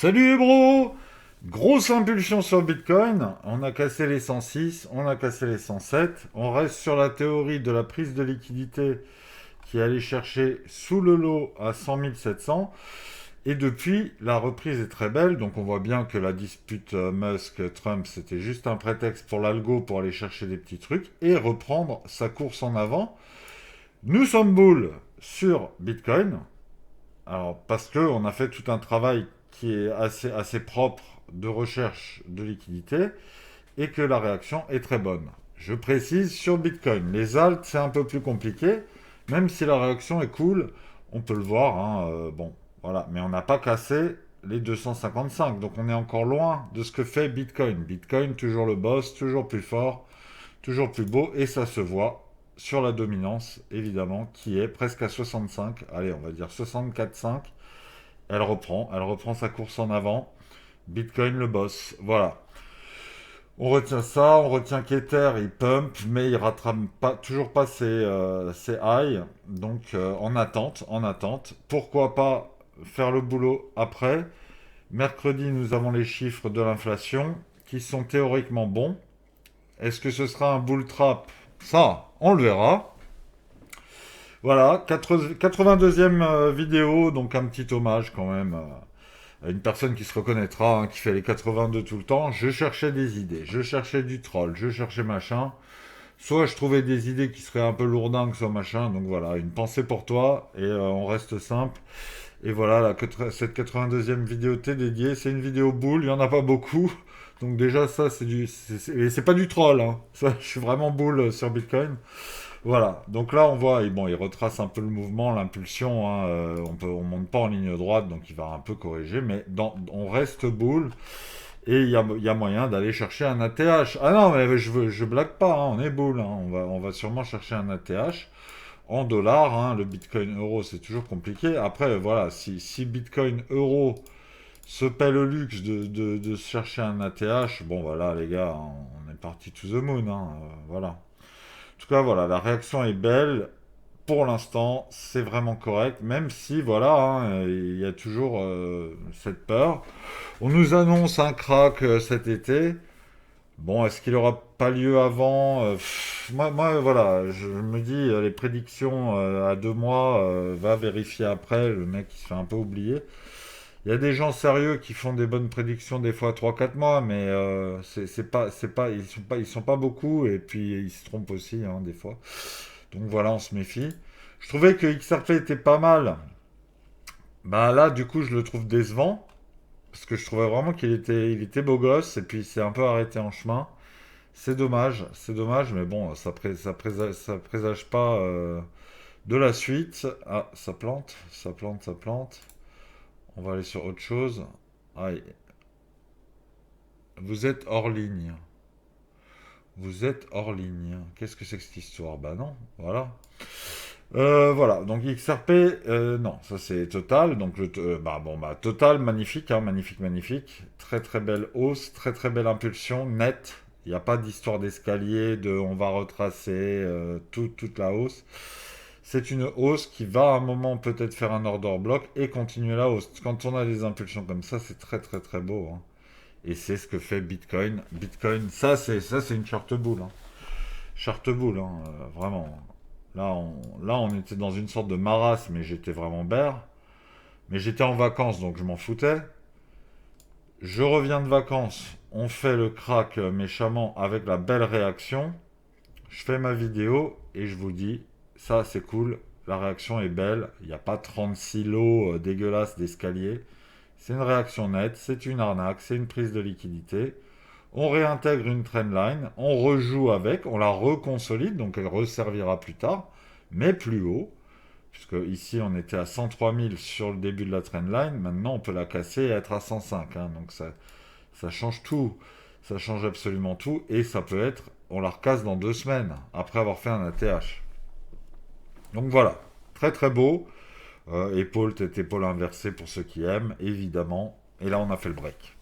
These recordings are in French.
Salut les bros! Grosse impulsion sur Bitcoin, on a cassé les 106, on a cassé les 107, on reste sur la théorie de la prise de liquidité qui allait chercher sous le lot à 100 700, et depuis, la reprise est très belle, donc on voit bien que la dispute Musk-Trump, c'était juste un prétexte pour l'algo pour aller chercher des petits trucs et reprendre sa course en avant. Nous sommes bulles sur Bitcoin, alors, parce qu'on a fait tout un travail qui est assez propre de recherche de liquidité et que la réaction est très bonne. Je précise sur Bitcoin. Les alts, c'est un peu plus compliqué, même si la réaction est cool, on peut le voir. Bon, voilà. Mais on n'a pas cassé les 255, donc on est encore loin de ce que fait Bitcoin. Bitcoin, toujours le boss, toujours plus fort, toujours plus beau, et ça se voit sur la dominance, évidemment, qui est presque à 65. Allez, on va dire 64,5. Elle reprend sa course en avant. Bitcoin le boss, voilà. On retient ça, on retient qu'Ether il pump, mais il rattrape pas, toujours pas ses highs. Donc en attente, en attente. Pourquoi pas faire le boulot après? Mercredi, nous avons les chiffres de l'inflation qui sont théoriquement bons. Est-ce que ce sera un bull trap? Ça, on le verra. Voilà, 82e vidéo, donc un petit hommage quand même à une personne qui se reconnaîtra, hein, qui fait les 82 tout le temps. Je cherchais des idées, je cherchais du troll, je cherchais machin. Soit je trouvais des idées qui seraient un peu lourdingues, soit machin. Donc voilà, une pensée pour toi, et on reste simple. Et voilà, cette 82e vidéo t'est dédiée. C'est une vidéo boule, il n'y en a pas beaucoup. Donc déjà, ça, et c'est pas du troll, hein. Ça, je suis vraiment boule sur Bitcoin. Voilà, donc là on voit, et bon, il retrace un peu le mouvement, l'impulsion, hein, on monte pas en ligne droite, donc il va un peu corriger, mais on reste boule, et il y a moyen d'aller chercher un ATH. Ah non, mais je blague pas, hein, on est boule, hein, on va sûrement chercher un ATH en dollars, hein, le Bitcoin euro c'est toujours compliqué. Après, voilà, si Bitcoin euro se paie le luxe de se chercher un ATH, bon voilà les gars, hein, on est parti to the moon, hein, voilà. En tout cas, voilà, la réaction est belle. Pour l'instant, c'est vraiment correct, même si, voilà, hein, il y a toujours cette peur. On nous annonce un crack cet été. Bon, est-ce qu'il aura pas lieu avant? Moi, voilà, je me dis, les prédictions à 2 mois, va vérifier après, le mec il se fait un peu oublier. Il y a des gens sérieux qui font des bonnes prédictions des fois à 3 4 mois, mais ils sont pas beaucoup, et puis ils se trompent aussi, hein, des fois. Donc voilà, on se méfie. Je trouvais que XRP était pas mal. Bah là, du coup, je le trouve décevant. Parce que je trouvais vraiment qu'il était beau gosse. Et puis, il s'est un peu arrêté en chemin. C'est dommage. Mais bon, ça présage pas de la suite. Ah, ça plante. Ça plante, ça plante. On va aller sur autre chose. Aïe. Vous êtes hors ligne. Vous êtes hors ligne. Qu'est-ce que c'est que cette histoire? Bah non, voilà. Voilà, donc XRP, non, ça c'est Total. Donc Total, magnifique, hein, magnifique, magnifique. Très très belle hausse, très très belle impulsion, nette. Il n'y a pas d'histoire d'escalier, on va retracer toute la hausse. C'est une hausse qui va à un moment peut-être faire un order block et continuer la hausse. Quand on a des impulsions comme ça, c'est très très très beau, hein. Et c'est ce que fait Bitcoin. Bitcoin, ça c'est une charte boule, hein. Charte boule, hein, vraiment. Là, on était dans une sorte de marasme, mais j'étais vraiment bear. Mais j'étais en vacances, donc je m'en foutais. Je reviens de vacances, on fait le crack méchamment avec la belle réaction. Je fais ma vidéo et je vous dis, ça c'est cool, la réaction est belle. Il n'y a pas 36 lots dégueulasses d'escalier. C'est une réaction nette, c'est une arnaque, c'est une prise de liquidité. On réintègre une trendline, on rejoue avec, on la reconsolide, donc elle resservira plus tard, mais plus haut, puisque ici on était à 103 000 sur le début de la trendline, maintenant on peut la casser et être à 105, hein, donc ça change tout, ça change absolument tout, et ça peut être, on la recasse dans 2 semaines, après avoir fait un ATH. Donc voilà, très très beau, épaule, tête, épaule inversée pour ceux qui aiment, évidemment, et là on a fait le break.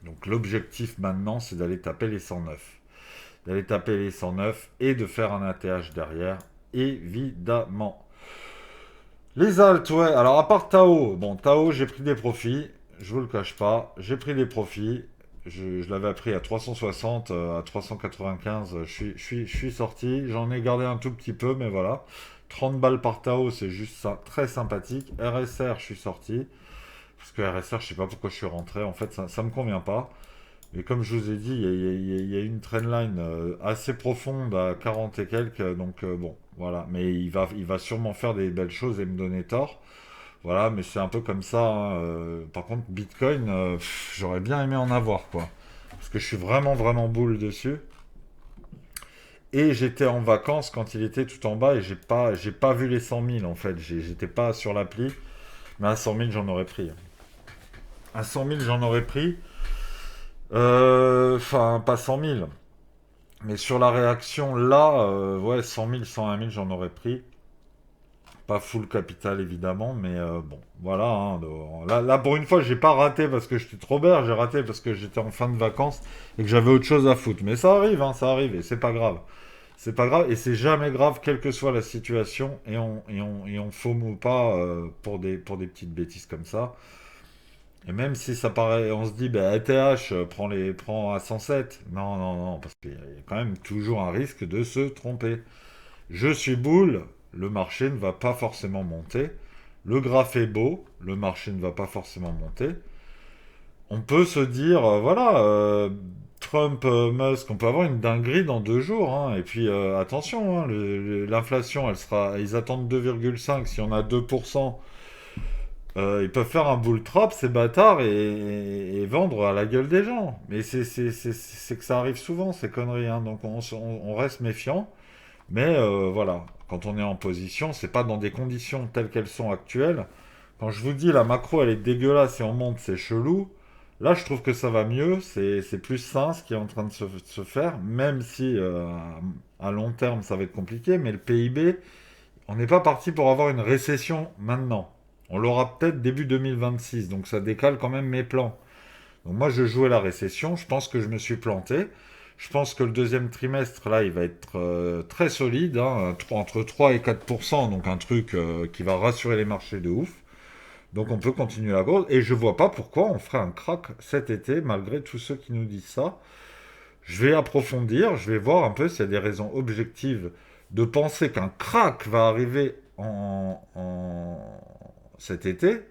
Donc l'objectif maintenant, c'est d'aller taper les 109. D'aller taper les 109 et de faire un ATH derrière, évidemment. Les alts, ouais. Alors à part Tao, bon, Tao, j'ai pris des profits. je vous le cache pas, j'ai pris des profits. Je l'avais pris à 360, à 395, je suis sorti. J'en ai gardé un tout petit peu, mais voilà. 30 balles par Tao, c'est juste ça, très sympathique. RSR, je suis sorti. Parce que RSR, je sais pas pourquoi je suis rentré. En fait, ça me convient pas. Mais comme je vous ai dit, il y a une trendline assez profonde à 40 et quelques. Donc bon, voilà. Mais il va sûrement faire des belles choses et me donner tort. Voilà, mais c'est un peu comme ça, hein. Par contre, Bitcoin, j'aurais bien aimé en avoir, quoi. Parce que je suis vraiment, vraiment boule dessus. Et j'étais en vacances quand il était tout en bas et j'ai pas vu les 100 000 en fait. J'étais pas sur l'appli, mais à 100 000 j'en aurais pris. À 100 000 j'en aurais pris. Enfin, pas 100 000. Mais sur la réaction là, ouais, 100 000, 101 000 j'en aurais pris. Pas full capital évidemment, mais bon, voilà, hein, là, pour une fois, j'ai pas raté parce que j'étais trop bête, j'ai raté parce que j'étais en fin de vacances et que j'avais autre chose à foutre. Mais ça arrive, hein, ça arrive et c'est pas grave. C'est pas grave et c'est jamais grave, quelle que soit la situation, et on FOMO pas pour des petites bêtises comme ça. Et même si ça paraît, on se dit, bah, ATH, prends à 107. Non, non, non, parce qu'il y a quand même toujours un risque de se tromper. Je suis boule, le marché ne va pas forcément monter. Le graphe est beau, le marché ne va pas forcément monter. On peut se dire, voilà, Trump, Musk, on peut avoir une dinguerie dans 2 jours, hein. Et puis attention, hein, l'inflation, elle sera, ils attendent 2,5. Si on a 2%, ils peuvent faire un bull trap, ces bâtards, et vendre à la gueule des gens. Mais c'est que ça arrive souvent, ces conneries, hein. Donc on reste méfiant. Mais voilà, quand on est en position, c'est pas dans des conditions telles qu'elles sont actuelles. Quand je vous dis la macro elle est dégueulasse et on monte, c'est chelou. Là, je trouve que ça va mieux, c'est plus sain ce qui est en train de se faire, même si à long terme ça va être compliqué. Mais le PIB, on n'est pas parti pour avoir une récession maintenant. On l'aura peut-être début 2026, donc ça décale quand même mes plans. Donc moi, je jouais la récession. Je pense que je me suis planté. Je pense que le deuxième trimestre, là, il va être très solide, hein, entre 3 et 4%, donc un truc qui va rassurer les marchés de ouf. Donc on peut continuer la course. Et je vois pas pourquoi on ferait un crack cet été, malgré tous ceux qui nous disent ça. Je vais approfondir, je vais voir un peu s'il y a des raisons objectives de penser qu'un crack va arriver cet été.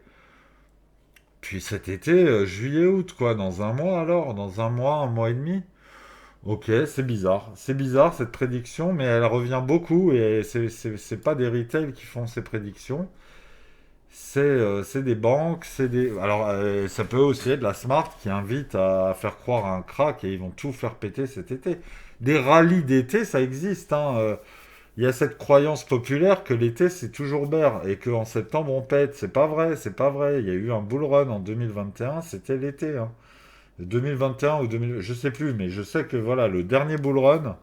Puis cet été, juillet-août, quoi, dans un mois alors, dans un mois et demi. Ok, c'est bizarre. C'est bizarre cette prédiction, mais elle revient beaucoup et c'est pas des retail qui font ces prédictions. C'est des banques, c'est des. Alors, ça peut aussi être la Smart qui invite à faire croire à un crack et ils vont tout faire péter cet été. Des rallyes d'été, ça existe, hein. Il y a cette croyance populaire que l'été c'est toujours bear et qu'en septembre on pète. C'est pas vrai, c'est pas vrai. Il y a eu un bull run en 2021, c'était l'été, hein. 2021 ou 2000, je sais plus, mais je sais que voilà, le dernier bull run,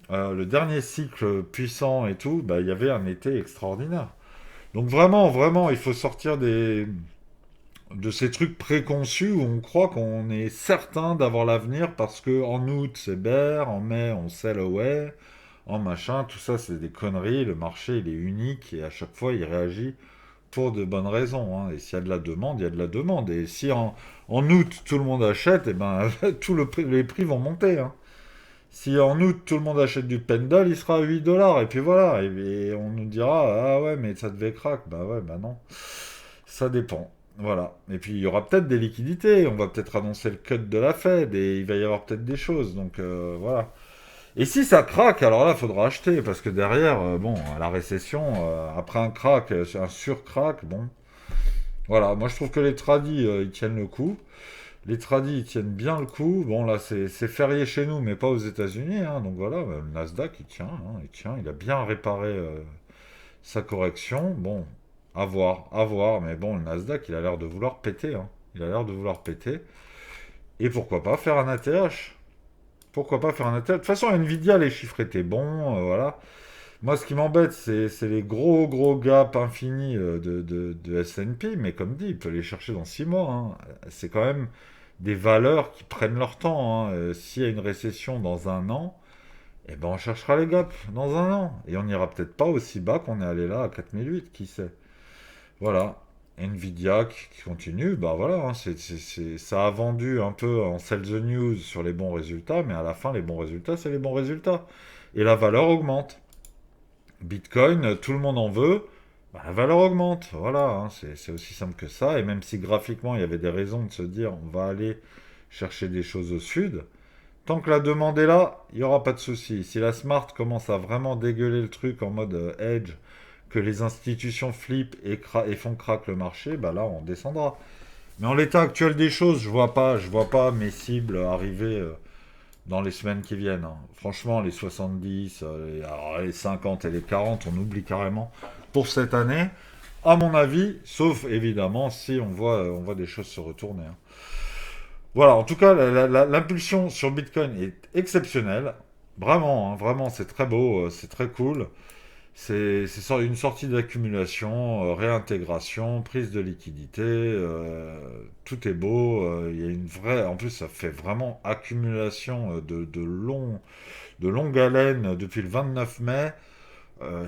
le dernier cycle puissant et tout, bah, il y avait un été extraordinaire. Donc vraiment, vraiment, il faut sortir de ces trucs préconçus où on croit qu'on est certain d'avoir l'avenir parce que en août c'est bear, en mai on sell away, en machin, tout ça c'est des conneries. Le marché il est unique et à chaque fois il réagit pour de bonnes raisons, hein. Et s'il y a de la demande, il y a de la demande. Et si en août tout le monde achète, et ben les prix vont monter, hein. Si en août tout le monde achète du Pendle, il sera à 8 dollars. Et puis voilà. Et on nous dira, ah ouais, mais ça devait crack. Bah ouais, bah non. Ça dépend. Voilà. Et puis il y aura peut-être des liquidités. On va peut-être annoncer le cut de la Fed. Et il va y avoir peut-être des choses. Donc voilà. Et si ça craque, alors là, il faudra acheter. Parce que derrière, bon, à la récession, après un crack, un sur-crack, bon. Voilà. Moi, je trouve que les tradis, ils tiennent le coup. Les tradis, ils tiennent bien le coup. Bon, là, c'est férié chez nous, mais pas aux États-Unis, hein. Donc voilà, bah, le Nasdaq, il tient, hein, il tient. Il a bien réparé sa correction. Bon, à voir. Mais bon, le Nasdaq, il a l'air de vouloir péter, hein. Il a l'air de vouloir péter. Et pourquoi pas faire un ATH? Pourquoi pas faire un ATH? De toute façon, Nvidia, les chiffres étaient bons, voilà. Moi, ce qui m'embête, c'est les gros gaps infinis de S&P, mais comme dit, il peut les chercher dans 6 mois, hein. C'est quand même des valeurs qui prennent leur temps, hein. S'il y a une récession dans un an, eh ben on cherchera les gaps dans un an. Et on n'ira peut-être pas aussi bas qu'on est allé là à 4008, qui sait. Voilà. Nvidia qui continue, bah voilà, hein, ça a vendu un peu en sell the news sur les bons résultats, mais à la fin, les bons résultats, c'est les bons résultats. Et la valeur augmente. Bitcoin, tout le monde en veut, bah, la valeur augmente. Voilà, hein, c'est aussi simple que ça. Et même si graphiquement, il y avait des raisons de se dire, on va aller chercher des choses au sud, tant que la demande est là, il n'y aura pas de souci. Si la Smart commence à vraiment dégueuler le truc en mode edge, que les institutions flippent et font crack le marché, bah là on descendra. Mais en l'état actuel des choses, je vois pas mes cibles arriver dans les semaines qui viennent, hein. Franchement, les 70, alors les 50 et les 40, on oublie carrément pour cette année, à mon avis, sauf évidemment si on voit des choses se retourner, hein. Voilà, en tout cas, l'impulsion sur Bitcoin est exceptionnelle. Vraiment, hein, vraiment, c'est très beau, c'est très cool. C'est une sortie d'accumulation, réintégration, prise de liquidité, tout est beau. Il y a une vraie, en plus, ça fait vraiment accumulation de longue haleine depuis le 29 mai.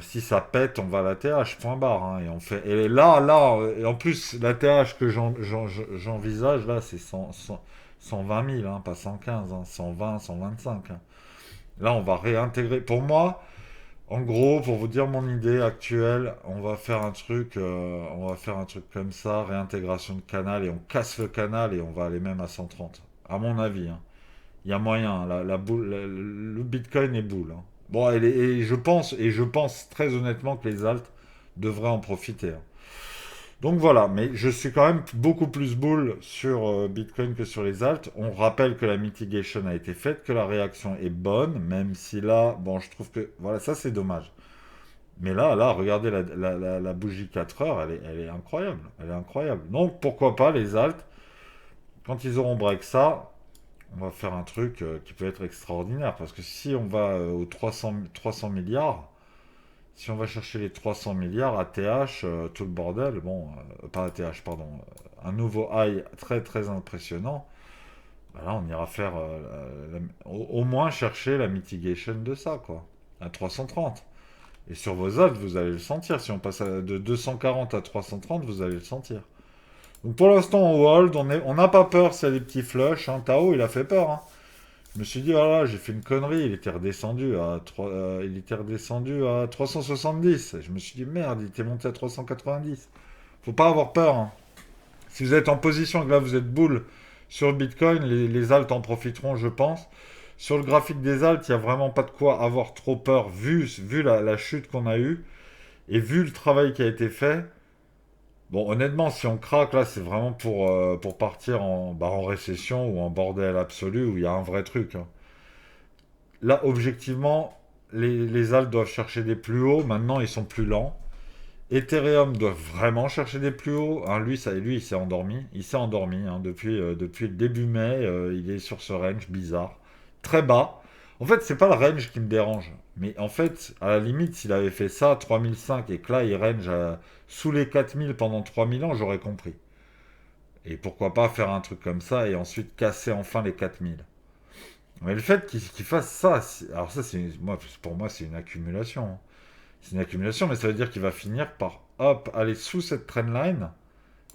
Si ça pète, on va à la TH, point barre, hein, et on fait. Et et en plus, la TH que j'envisage là, c'est 120 000, hein, pas 115, hein, 120, 125, hein. Là, on va réintégrer. Pour moi. En gros, pour vous dire mon idée actuelle, on va faire un truc comme ça, réintégration de canal, et on casse le canal et on va aller même à 130. À mon avis, hein. Il y a moyen, la boule, le Bitcoin est boule, hein. Bon, et je pense très honnêtement que les alts devraient en profiter, hein. Donc voilà, mais je suis quand même beaucoup plus bull sur Bitcoin que sur les alts. On rappelle que la mitigation a été faite, que la réaction est bonne, même si là, bon, je trouve que, voilà, ça c'est dommage. Mais là, regardez la bougie 4 heures, elle est incroyable. Elle est incroyable. Donc pourquoi pas les alts, quand ils auront break ça, on va faire un truc qui peut être extraordinaire. Parce que si on va aux 300 milliards, si on va chercher les 300 milliards, ATH, tout le bordel, bon, pas ATH, pardon, un nouveau high très très impressionnant, bah là on ira faire, au moins chercher la mitigation de ça, quoi, à 330. Et sur vos odds, vous allez le sentir. Si on passe de 240 à 330, vous allez le sentir. Donc pour l'instant, on hold, on n'a pas peur s'il y a des petits flushs, hein. Tao, il a fait peur, hein. Je me suis dit, voilà, j'ai fait une connerie, il était redescendu à 370. Et je me suis dit, merde, il était monté à 390. Faut pas avoir peur, hein. Si vous êtes en position, que là vous êtes bull sur le Bitcoin, les alts en profiteront, je pense. Sur le graphique des alts, il n'y a vraiment pas de quoi avoir trop peur, vu la chute qu'on a eue, et vu le travail qui a été fait. Bon, honnêtement, si on craque, là, c'est vraiment pour partir en récession ou en bordel absolu, où il y a un vrai truc, hein. Là, objectivement, les alts doivent chercher des plus hauts. Maintenant, ils sont plus lents. Ethereum doit vraiment chercher des plus hauts, hein. Lui, il s'est endormi. Il s'est endormi, hein, depuis le début mai. Il est sur ce range bizarre. Très bas. En fait, c'est pas le range qui me dérange. Mais en fait, à la limite, s'il avait fait ça, 3005, et que là, il range sous les 4000 pendant 3000 ans, j'aurais compris. Et pourquoi pas faire un truc comme ça et ensuite casser enfin les 4000. Mais le fait qu'il fasse ça, alors ça, pour moi, c'est une accumulation, hein. C'est une accumulation, mais ça veut dire qu'il va finir par, hop, aller sous cette trendline.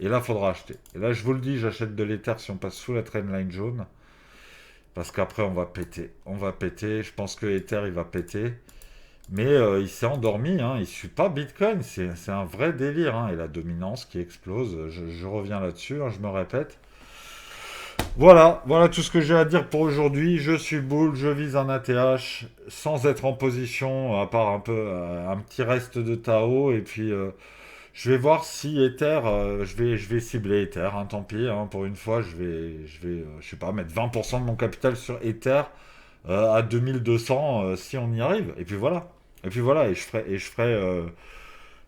Et là, il faudra acheter. Et là, je vous le dis, j'achète de l'Ether si on passe sous la trendline jaune. Parce qu'après, on va péter. On va péter. Je pense que Ether, il va péter. Mais il s'est endormi, hein. Il ne suit pas Bitcoin. C'est un vrai délire, hein. Et la dominance qui explose. Je reviens là-dessus, hein, je me répète. Voilà tout ce que j'ai à dire pour aujourd'hui. Je suis bull, je vise un ATH sans être en position, à part un peu un petit reste de Tao. Et puis je vais voir si Ether, je vais cibler Ether, hein, tant pis, hein, pour une fois, je sais pas, mettre 20% de mon capital sur Ether à 2200 si on y arrive. Et puis voilà,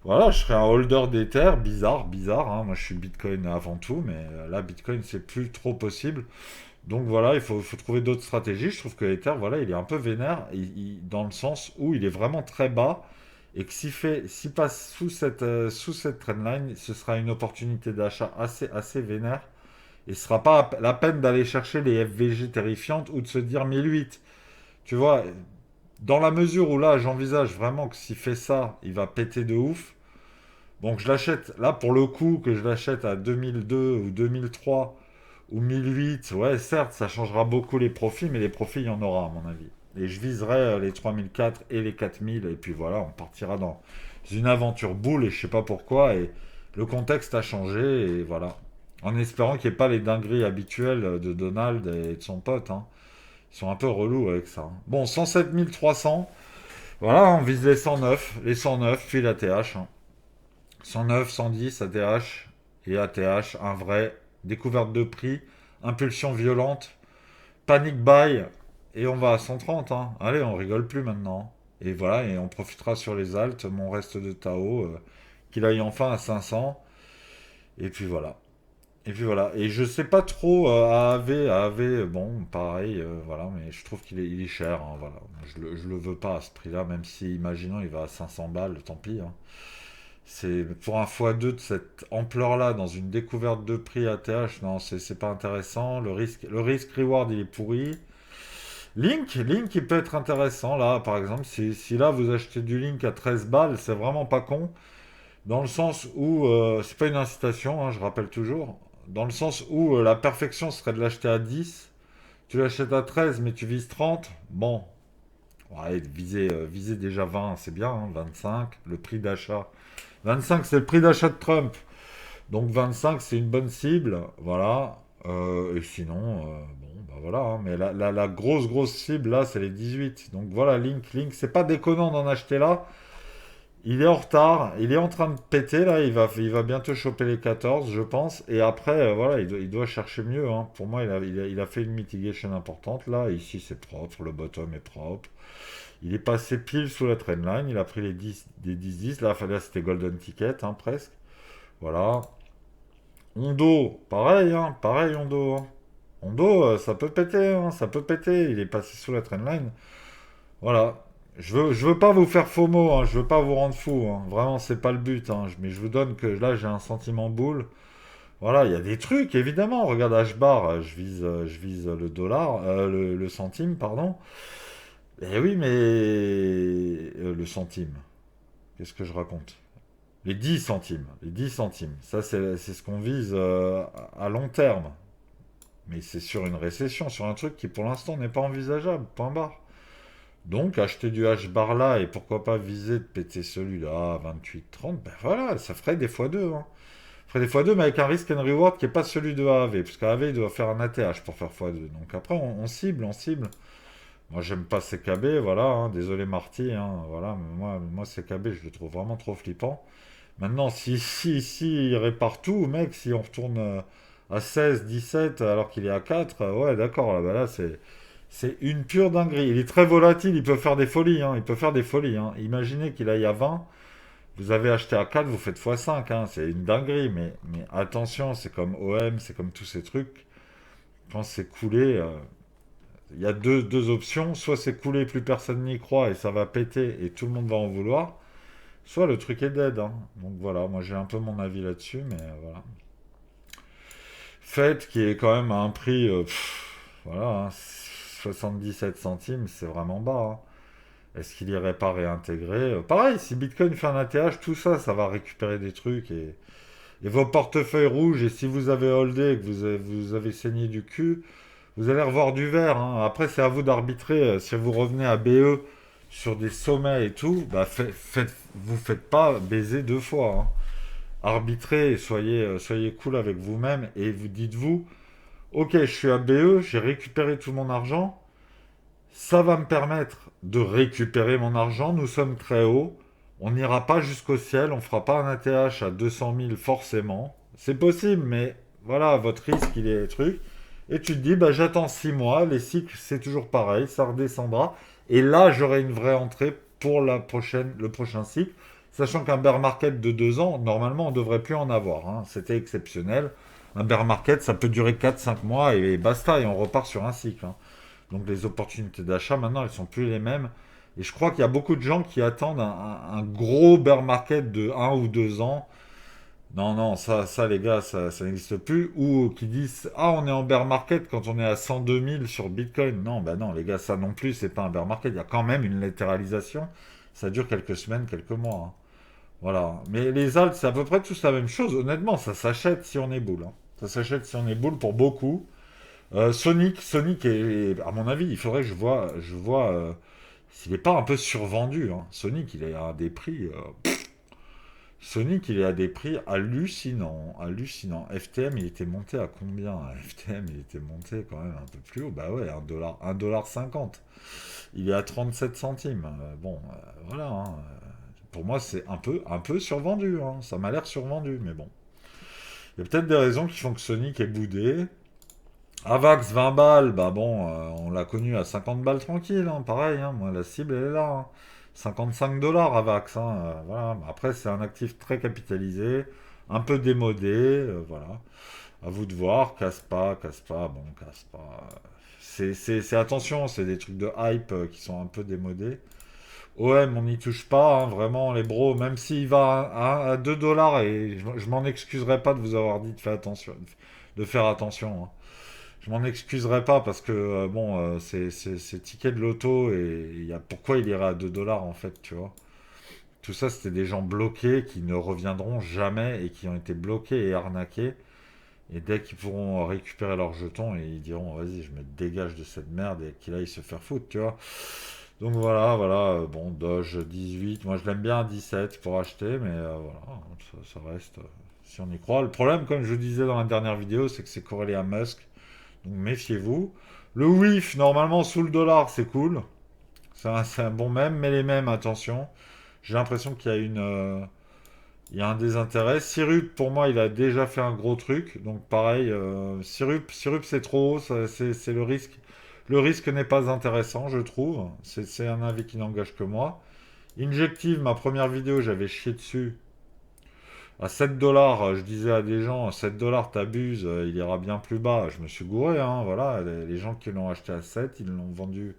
voilà, je serai un holder d'Ether, bizarre, hein. Moi, je suis Bitcoin avant tout, mais là, Bitcoin, c'est plus trop possible. Donc voilà, il faut trouver d'autres stratégies. Je trouve que Ether, voilà, il est un peu vénère, dans le sens où il est vraiment très bas, et que s'il passe sous cette trendline, ce sera une opportunité d'achat assez vénère, et ce sera pas la peine d'aller chercher les FVG terrifiantes ou de se dire 1008. Tu vois, dans la mesure où là, j'envisage vraiment que s'il fait ça, il va péter de ouf. Donc je l'achète, là pour le coup, que je l'achète à 2002 ou 2003 ou 1008, ouais, certes, ça changera beaucoup les profits, mais les profits, il y en aura, à mon avis. Et je viserai les 3004 et les 4000, et puis voilà, on partira dans une aventure boule, et je sais pas pourquoi, et le contexte a changé, et voilà. En espérant qu'il n'y ait pas les dingueries habituelles de Donald et de son pote, hein. Ils sont un peu relous avec ça, hein. Bon, 107 300, voilà, on vise les 109, puis l'ATH, hein. 109, 110, ATH, et ATH, un vrai, découverte de prix, impulsion violente, panic buy, et on va à 130, hein. Allez, on rigole plus maintenant. Et voilà, et on profitera sur les altes, mon reste de Tao, qu'il aille enfin à 500, et puis voilà. Et puis voilà. Et je sais pas trop AAV, bon, pareil, voilà, mais je trouve il est cher, hein, voilà. Je le veux pas à ce prix-là, même si, imaginons, il va à 500 balles, tant pis, hein. C'est pour un x2 de cette ampleur-là dans une découverte de prix ATH, non, c'est pas intéressant. Le risque reward, il est pourri. Link, il peut être intéressant là, par exemple. Si là vous achetez du Link à 13 balles, c'est vraiment pas con. Dans le sens où, c'est pas une incitation, hein, je rappelle toujours. Dans le sens où la perfection serait de l'acheter à 10. Tu l'achètes à 13, mais tu vises 30. Bon, ouais, viser déjà 20, c'est bien, hein, 25. Le prix d'achat. 25, c'est le prix d'achat de Trump. Donc 25, c'est une bonne cible. Voilà. Et sinon, bon, bah voilà, hein. Mais la grosse cible, là, c'est les 18. Donc voilà, Link, c'est pas déconnant d'en acheter là. Il est en retard. Il est en train de péter, là. Il va bientôt choper les 14, je pense. Et après, voilà, il doit chercher mieux, hein. Pour moi, il a fait une mitigation importante, là. Ici, c'est propre. Le bottom est propre. Il est passé pile sous la trendline. Il a pris les 10, des 10-10. Là, c'était golden ticket, hein, presque. Voilà. Hondo, pareil, hein, pareil Hondo, hein. Hondo, ça peut péter, hein, ça peut péter. Il est passé sous la trendline. Voilà. Je veux pas vous faire FOMO, hein, je veux pas vous rendre fou, hein. Vraiment, c'est pas le but, hein. Mais je vous donne que là, j'ai un sentiment boule. Voilà, il y a des trucs, évidemment. Regarde H-bar, je vise le dollar, le centime, pardon. Eh oui, mais le centime. Qu'est-ce que je raconte? Les 10 centimes. Les 10 centimes. Ça, c'est ce qu'on vise à long terme. Mais c'est sur une récession, sur un truc qui pour l'instant n'est pas envisageable. Point barre. Donc, acheter du H-bar là et pourquoi pas viser de péter celui-là à 28-30, ben voilà, ça ferait des fois 2, hein. Ça ferait des fois 2, mais avec un risk and reward qui n'est pas celui de AAV. Parce qu'AAV, il doit faire un ATH pour faire x2. Donc après, on cible, on cible. Moi, j'aime pas CKB, voilà, hein. Désolé Marty, hein, voilà. Mais moi, CKB, je le trouve vraiment trop flippant. Maintenant, si il répare tout, mec, si on retourne à 16, 17 alors qu'il est à 4, ouais, d'accord, là, bah là, c'est une pure dinguerie. Il est très volatile, il peut faire des folies, hein, il peut faire des folies, hein. Imaginez qu'il aille à 20, vous avez acheté à 4, vous faites x5, hein, c'est une dinguerie, mais attention, c'est comme OM, c'est comme tous ces trucs. Quand c'est coulé, il y a deux options, soit c'est coulé, plus personne n'y croit et ça va péter et tout le monde va en vouloir, soit le truc est dead, hein. Donc voilà, moi j'ai un peu mon avis là-dessus, mais voilà. Fed qui est quand même à un prix, voilà, hein, 77 centimes, c'est vraiment bas, hein. Est-ce qu'il irait pas réintégrer? Pareil, si Bitcoin fait un ATH, tout ça, ça va récupérer des trucs et vos portefeuilles rouges, et si vous avez holdé et que vous avez saigné du cul, vous allez revoir du vert, hein. Après, c'est à vous d'arbitrer. Si vous revenez à BE sur des sommets et tout, bah vous faites pas baiser 2 fois, hein. Arbitrez et soyez cool avec vous-même et vous dites-vous, ok, je suis à BE, j'ai récupéré tout mon argent, ça va me permettre de récupérer mon argent, nous sommes très haut, on n'ira pas jusqu'au ciel, on fera pas un ATH à 200 000 forcément, c'est possible, mais voilà, votre risque, il est truc. Et tu te dis, bah, j'attends 6 mois, les cycles, c'est toujours pareil, ça redescendra. Et là, j'aurai une vraie entrée pour le prochain cycle. Sachant qu'un bear market de 2 ans, normalement, on ne devrait plus en avoir, hein. C'était exceptionnel. Un bear market, ça peut durer 4-5 mois et basta, et on repart sur un cycle, hein. Donc les opportunités d'achat, maintenant, elles sont plus les mêmes. Et je crois qu'il y a beaucoup de gens qui attendent un gros bear market de 1 ou 2 ans. Non, non, ça les gars, ça n'existe plus. Ou qui disent, ah, on est en bear market quand on est à 102 000 sur Bitcoin. Non, bah non, les gars, ça non plus, c'est pas un bear market. Il y a quand même une latéralisation. Ça dure quelques semaines, quelques mois, hein. Voilà. Mais les alts, c'est à peu près tous la même chose. Honnêtement, ça s'achète si on est boule, hein. Ça s'achète si on est boule pour beaucoup. Sonic est, à mon avis, il faudrait que je vois s'il n'est pas un peu survendu, hein. Sonic, il est à des prix. Sonic, il est à des prix hallucinants, hallucinants. FTM, il était monté à combien? FTM, il était monté quand même un peu plus haut. Bah ouais, $1, 50. Il est à 37 centimes. Bon, voilà, hein. Pour moi, c'est un peu survendu, hein. Ça m'a l'air survendu, mais bon. Il y a peut-être des raisons qui font que Sonic est boudé. Avax 20 balles, bah bon, on l'a connu à 50 balles tranquille, hein, pareil, hein, moi la cible elle est là, hein. 55 $ Avax, hein, voilà. Après c'est un actif très capitalisé, un peu démodé, voilà. À vous de voir, casse pas, bon, casse pas. Attention, c'est des trucs de hype qui sont un peu démodés. OM, on n'y touche pas, hein, vraiment, les bros, même s'il va à 2 $ et je m'en excuserai pas de vous avoir dit de faire attention, hein. Je m'en excuserai pas parce que bon, c'est ticket de loto et pourquoi il irait à 2 $ en fait, tu vois. Tout ça, c'était des gens bloqués qui ne reviendront jamais et qui ont été bloqués et arnaqués. Et dès qu'ils pourront récupérer leurs jetons, et ils diront vas-y, je me dégage de cette merde et qu'il aille se faire foutre, tu vois. Donc voilà, voilà, bon, Doge 18, moi je l'aime bien à 17 pour acheter, mais voilà, ça reste, si on y croit. Le problème, comme je vous disais dans la dernière vidéo, c'est que c'est corrélé à Musk. Donc méfiez-vous. Le WIF, normalement sous le dollar, c'est cool. C'est un bon mème, mais les mêmes, attention. J'ai l'impression qu'il y a il y a un désintérêt. Sirup, pour moi, il a déjà fait un gros truc. Donc pareil, Sirup c'est trop haut, c'est le risque. Le risque n'est pas intéressant, je trouve. C'est un avis qui n'engage que moi. Injective, ma première vidéo, j'avais chié dessus. À 7 dollars, je disais à des gens, 7 dollars, t'abuses, il ira bien plus bas. Je me suis gouré, hein, voilà. Les gens qui l'ont acheté à 7, ils l'ont vendu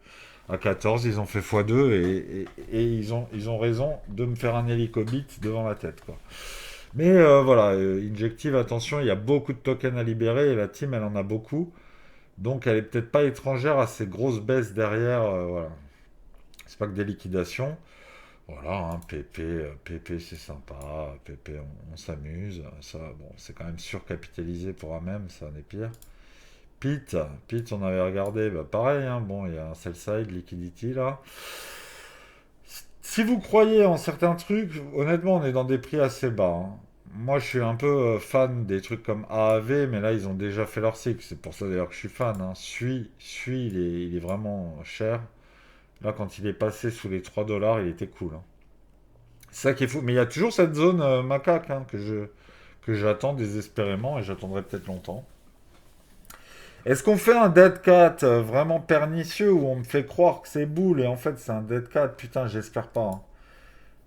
à 14, ils ont fait x2 et ils ont raison de me faire un hélicobit devant la tête, quoi. Mais voilà, Injective, attention, il y a beaucoup de tokens à libérer et la team, elle en a beaucoup. Donc elle est peut-être pas étrangère à ces grosses baisses derrière, voilà. C'est pas que des liquidations. Voilà, hein, PP, PP c'est sympa, PP on s'amuse, ça bon c'est quand même surcapitalisé pour un même, ça en est pire. Pete, Pete on avait regardé, bah pareil, hein, bon il y a un sell side liquidity là. Si vous croyez en certains trucs, honnêtement on est dans des prix assez bas, hein. Moi je suis un peu fan des trucs comme AAV, mais là ils ont déjà fait leur cycle, c'est pour ça d'ailleurs que je suis fan, hein. Suis il est vraiment cher. Là quand il est passé sous les 3 dollars il était cool, hein. C'est ça qui est fou. Mais il y a toujours cette zone macaque, hein, que j'attends désespérément et j'attendrai peut-être longtemps. Est-ce qu'on fait un dead cat vraiment pernicieux où on me fait croire que c'est boule et en fait c'est un dead cat? Putain, j'espère pas, hein.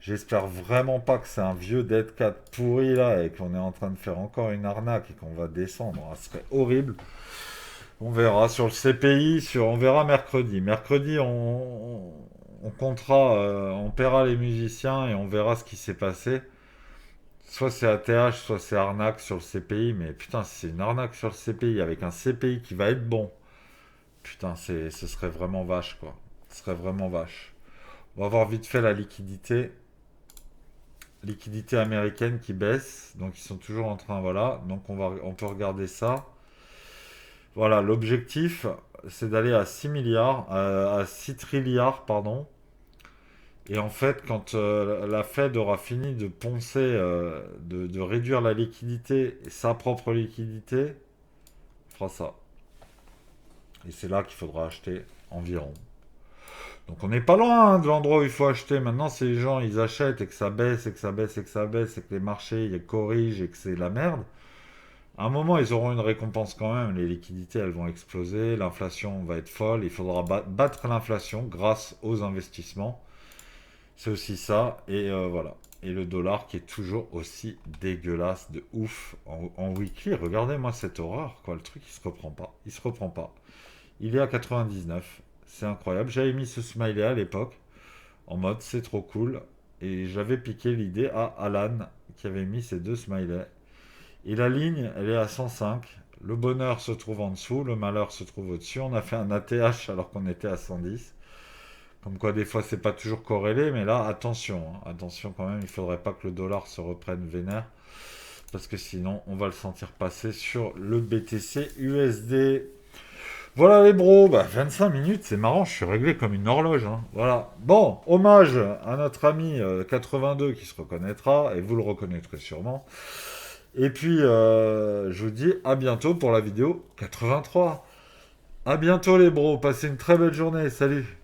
J'espère vraiment pas que c'est un vieux dead cat pourri là et qu'on est en train de faire encore une arnaque et qu'on va descendre. Ah, ce serait horrible. On verra sur le CPI, on verra mercredi. Mercredi, on comptera, on paiera les musiciens et on verra ce qui s'est passé. Soit c'est ATH, soit c'est arnaque sur le CPI, mais putain, si c'est une arnaque sur le CPI avec un CPI qui va être bon, putain, ce serait vraiment vache, quoi. Ce serait vraiment vache. On va voir vite fait la liquidité. Liquidité américaine qui baisse, donc ils sont toujours en train, voilà. Donc on peut regarder ça. Voilà, l'objectif, c'est d'aller à 6 milliards, à 6 trilliards, pardon. Et en fait, quand la Fed aura fini de poncer, de réduire la liquidité, sa propre liquidité, on fera ça. Et c'est là qu'il faudra acheter environ. Donc on n'est pas loin, hein, de l'endroit où il faut acheter. Maintenant, si les gens ils achètent et que ça baisse, et que ça baisse, et que ça baisse, et que les marchés ils corrigent et que c'est la merde, à un moment ils auront une récompense quand même. Les liquidités elles vont exploser, l'inflation va être folle. Il faudra battre l'inflation grâce aux investissements. C'est aussi ça. Et voilà. Et le dollar qui est toujours aussi dégueulasse de ouf en weekly. Regardez-moi cette horreur, quoi. Le truc, il se reprend pas. Il se reprend pas. Il est à 99. C'est incroyable. J'avais mis ce smiley à l'époque. En mode, c'est trop cool. Et j'avais piqué l'idée à Alan, qui avait mis ces deux smileys. Et la ligne, elle est à 105. Le bonheur se trouve en dessous. Le malheur se trouve au-dessus. On a fait un ATH alors qu'on était à 110. Comme quoi, des fois, c'est pas toujours corrélé, mais là, attention, hein. Attention quand même, il faudrait pas que le dollar se reprenne vénère, parce que sinon, on va le sentir passer sur le BTC USD. Voilà les bros, bah 25 minutes, c'est marrant, je suis réglé comme une horloge, hein. Voilà. Bon, hommage à notre ami 82 qui se reconnaîtra, et vous le reconnaîtrez sûrement. Et puis, je vous dis à bientôt pour la vidéo 83. À bientôt les bros, passez une très belle journée, salut.